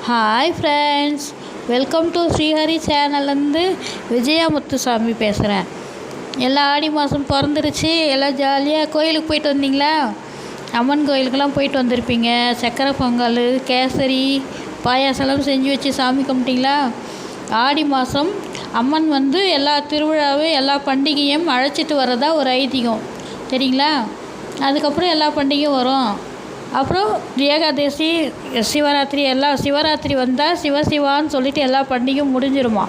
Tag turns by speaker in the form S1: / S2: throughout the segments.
S1: Hi friends, welcome to Srihari சேனல்லேருந்து விஜயா முத்துசாமி பேசுகிறேன். எல்லாம் ஆடி மாதம் பிறந்துருச்சு. எல்லாம் ஜாலியாக கோயிலுக்கு போயிட்டு வந்தீங்களா? அம்மன் கோயிலுக்கெல்லாம் போயிட்டு வந்திருப்பீங்க. சக்கரை பொங்கல், கேசரி, பாயாசெல்லாம் செஞ்சு வச்சு சாமி கும்பிட்டீங்களா? ஆடி மாதம் அம்மன் எல்லா திருவிழாவும் எல்லா பண்டிகையும் அழைச்சிட்டு வரதா ஒரு ஐதீகம், சரிங்களா? அதுக்கப்புறம் எல்லா பண்டிகையும் வரும். அப்புறம் ஏகாதசி, சிவராத்திரி, எல்லாம் சிவராத்திரி வந்தால் சிவசிவான்னு சொல்லிட்டு எல்லா பண்டிகையும் முடிஞ்சிருமா.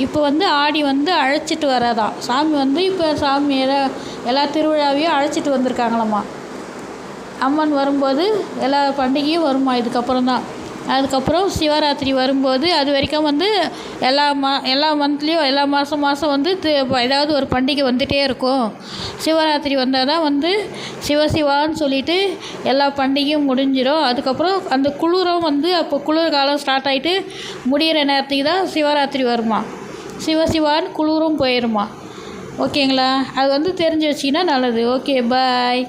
S1: இப்போ ஆடி அழைச்சிட்டு வரதான் சாமி இப்போ சாமி எல்லா திருவிழாவையும் அழைச்சிட்டு வந்திருக்காங்களாம்மா. அம்மன் வரும்போது எல்லா பண்டிகையும் வருமா. அதுக்கப்புறம் சிவராத்திரி வரும்போது அது வரைக்கும் எல்லா மந்த்லேயும் எல்லா மாதம் ஏதாவது ஒரு பண்டிகை வந்துகிட்டே இருக்கும். சிவராத்திரி வந்தால் தான் சிவசிவான்னு சொல்லிட்டு எல்லா பண்டிகையும் முடிஞ்சிடும். அதுக்கப்புறம் அந்த குளிரும் அப்போ குளிர் காலம் ஸ்டார்ட் ஆகிட்டு முடிகிற நேரத்துக்கு தான் சிவராத்திரி வருமா. சிவசிவான்னு குளிரும் போயிடுமா. ஓகேங்களா? அது தெரிஞ்சு வச்சிங்கன்னா நல்லது. ஓகே, பாய்.